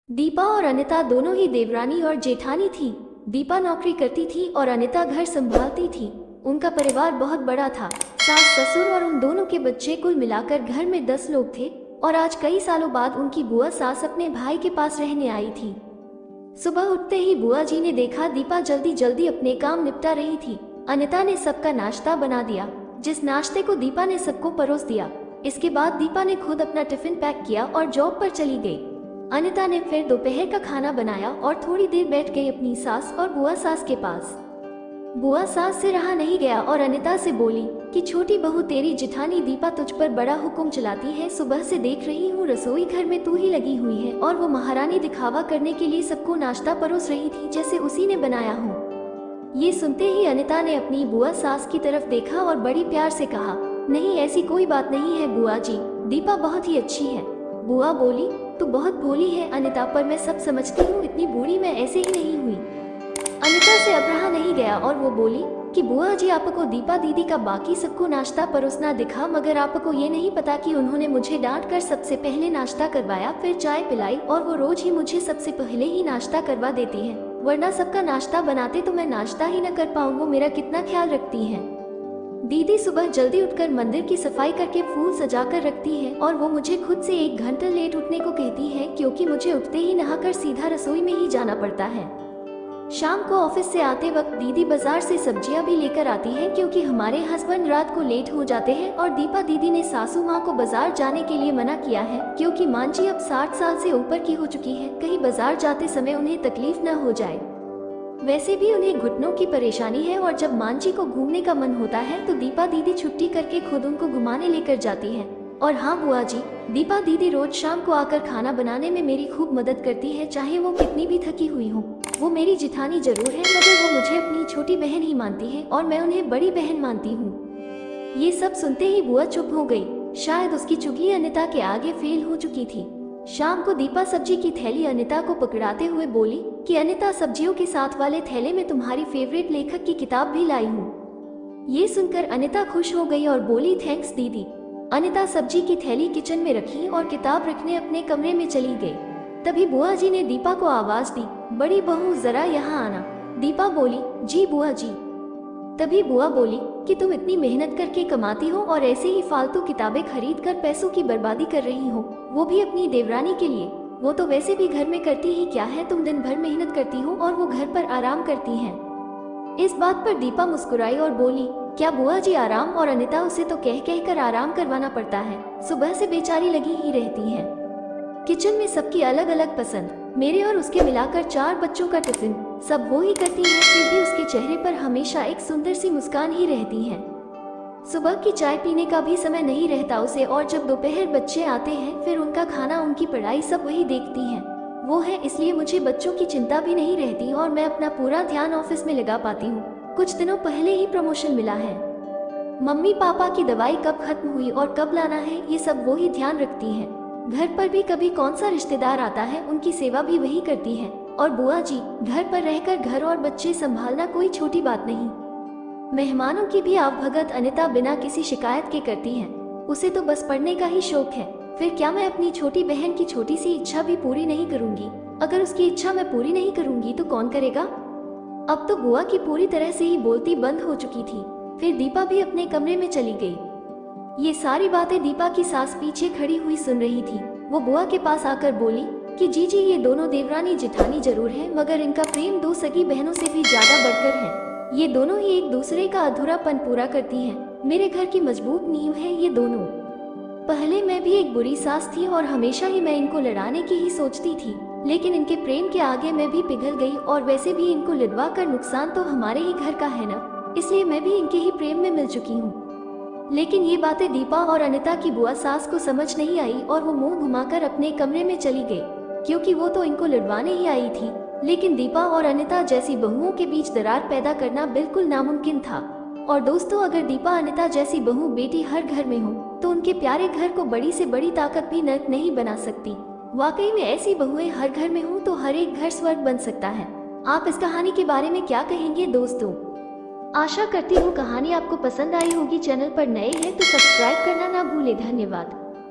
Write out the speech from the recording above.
दीपा और अनिता दोनों ही देवरानी और जेठानी थी। दीपा नौकरी करती थी और अनिता घर संभालती थी। उनका परिवार बहुत बड़ा था, सास ससुर और उन दोनों के बच्चे, कुल मिलाकर घर में 10 लोग थे। और आज कई सालों बाद उनकी बुआ सास अपने भाई के पास रहने आई थी। सुबह उठते ही बुआ जी ने देखा दीपा जल्दी जल्दी अपने काम निपटा रही थी। अनिता ने सबका नाश्ता बना दिया, जिस नाश्ते को दीपा ने सबको परोस दिया। इसके बाद दीपा ने खुद अपना टिफिन पैक किया और जॉब पर चली गई। अनिता ने फिर दोपहर का खाना बनाया और थोड़ी देर बैठ गई अपनी सास और बुआ सास के पास। बुआ सास से रहा नहीं गया और अनिता से बोली कि छोटी बहू, तेरी जिठानी दीपा तुझ पर बड़ा हुक्म चलाती है। सुबह से देख रही हूँ रसोई घर में तू ही लगी हुई है और वो महारानी दिखावा करने के लिए सबको नाश्ता परोस रही थी जैसे उसी ने बनाया हो। ये सुनते ही अनिता ने अपनी बुआ सास की तरफ देखा और बड़ी प्यार से कहा, नहीं ऐसी कोई बात नहीं है बुआ जी, दीपा बहुत ही अच्छी है। बुआ बोली, तू बहुत भोली है अनिता, पर मैं सब समझती हूँ, इतनी बूढ़ी मैं ऐसे ही नहीं हुई। अनिता से अब रहा नहीं गया और वो बोली कि बुआ जी, आपको दीपा दीदी का बाकी सबको नाश्ता परोसना दिखा, मगर आपको ये नहीं पता कि उन्होंने मुझे डांट कर सबसे पहले नाश्ता करवाया, फिर चाय पिलाई, और वो रोज ही मुझे सबसे पहले ही नाश्ता करवा देती है, वरना सबका नाश्ता बनाते तो मैं नाश्ता ही न कर पाऊँ। वो मेरा कितना ख्याल रखती है। दीदी सुबह जल्दी उठकर मंदिर की सफाई करके फूल सजा कर रखती है और वो मुझे खुद से 1 घंटा लेट उठने को कहती है, क्योंकि मुझे उठते ही नहाकर सीधा रसोई में ही जाना पड़ता है। शाम को ऑफिस से आते वक्त दीदी बाजार से सब्जियां भी लेकर आती है, क्योंकि हमारे हस्बैंड रात को लेट हो जाते हैं। और दीपा दीदी ने सासू माँ को बाजार जाने के लिए मना किया है, क्योंकि माँ जी अब 60 साल से ऊपर की हो चुकी है, कहीं बाजार जाते समय उन्हें तकलीफ न हो जाए। वैसे भी उन्हें घुटनों की परेशानी है और जब मांझी को घूमने का मन होता है तो दीपा दीदी छुट्टी करके खुद उनको घुमाने लेकर जाती है। और हाँ बुआ जी, दीपा दीदी रोज शाम को आकर खाना बनाने में मेरी खूब मदद करती है, चाहे वो कितनी भी थकी हुई हो। वो मेरी जिठानी जरूर है, मगर वो मुझे अपनी छोटी बहन ही मानती है और मैं उन्हें बड़ी बहन मानती हूँ। ये सब सुनते ही बुआ चुप हो गई। शायद उसकी चुगली अनिता के आगे फेल हो चुकी थी। शाम को दीपा सब्जी की थैली अनिता को पकड़ाते हुए बोली कि अनिता, सब्जियों के साथ वाले थैले में तुम्हारी फेवरेट लेखक की किताब भी लाई हूँ। ये सुनकर अनिता खुश हो गई और बोली, थैंक्स दीदी। अनिता सब्जी की थैली किचन में रखी और किताब रखने अपने कमरे में चली गई। तभी बुआ जी ने दीपा को आवाज दी, बड़ी बहू जरा यहाँ आना। दीपा बोली, जी बुआ जी। तभी बुआ बोली कि तुम इतनी मेहनत करके कमाती हो और ऐसे ही फालतू किताबें खरीद कर पैसों की बर्बादी कर रही हो, वो भी अपनी देवरानी के लिए। वो तो वैसे भी घर में करती ही क्या है, तुम दिन भर मेहनत करती हो और वो घर पर आराम करती हैं। इस बात पर दीपा मुस्कुराई और बोली, क्या बुआ जी आराम, और अनिता उसे तो कह कह कर आराम करवाना पड़ता है, सुबह से बेचारी लगी ही रहती है। किचन में सबकी अलग अलग पसंद, मेरे और उसके मिलाकर 4 बच्चों का टिफिन सब वो ही करती है, फिर भी उसके चेहरे पर हमेशा एक सुंदर सी मुस्कान ही रहती है। सुबह की चाय पीने का भी समय नहीं रहता उसे, और जब दोपहर बच्चे आते हैं फिर उनका खाना, उनकी पढ़ाई सब वही देखती हैं। वो है, इसलिए मुझे बच्चों की चिंता भी नहीं रहती और मैं अपना पूरा ध्यान ऑफिस में लगा पाती हूँ। कुछ दिनों पहले ही प्रमोशन मिला है। मम्मी पापा की दवाई कब खत्म हुई और कब लाना है, ये सब वो ही ध्यान रखती है। घर पर भी कभी कौन सा रिश्तेदार आता है, उनकी सेवा भी वही करती है। और बुआ जी, घर पर रहकर घर और बच्चे संभालना कोई छोटी बात नहीं। मेहमानों की भी आवभगत अनिता बिना किसी शिकायत के करती है। उसे तो बस पढ़ने का ही शौक है। फिर क्या मैं अपनी छोटी बहन की छोटी सी इच्छा भी पूरी नहीं करूंगी? अगर उसकी इच्छा मैं पूरी नहीं करूंगी तो कौन करेगा? अब तो बुआ की पूरी तरह से ही बोलती बंद हो चुकी थी। फिर दीपा भी अपने कमरे में चली गई। ये सारी बातें दीपा की सास पीछे खड़ी हुई सुन रही थी। वो बुआ के पास आकर बोली कि जी जी, ये दोनों देवरानी जिठानी जरूर है, मगर इनका प्रेम 2 सगी बहनों से भी ज्यादा बढ़कर है। ये दोनों ही एक दूसरे का अधूरापन पूरा करती हैं। मेरे घर की मजबूत नींव है ये दोनों। पहले मैं भी एक बुरी सास थी और हमेशा ही मैं इनको लड़ाने की ही सोचती थी, लेकिन इनके प्रेम के आगे मैं भी पिघल गई। और वैसे भी इनको लड़वा कर नुकसान तो हमारे ही घर का है ना, इसलिए मैं भी इनके ही प्रेम में मिल चुकी हूँ। लेकिन ये बातें दीपा और अनिता की बुआ सास को समझ नहीं आई और वो मुंह घुमाकर अपने कमरे में चली गई, क्योंकि वो तो इनको लड़वाने ही आई थी। लेकिन दीपा और अनिता जैसी बहुओं के बीच दरार पैदा करना बिल्कुल नामुमकिन था। और दोस्तों, अगर दीपा अनिता जैसी बहू बेटी हर घर में हो तो उनके प्यारे घर को बड़ी से बड़ी ताकत भी नर्क नहीं बना सकती। वाकई में ऐसी बहुएं हर घर में हो तो हर एक घर स्वर्ग बन सकता है। आप इस कहानी के बारे में क्या कहेंगे दोस्तों? आशा करती हूँ कहानी आपको पसंद आई होगी। चैनल पर नए हैं तो सब्सक्राइब करना ना भूलें। धन्यवाद।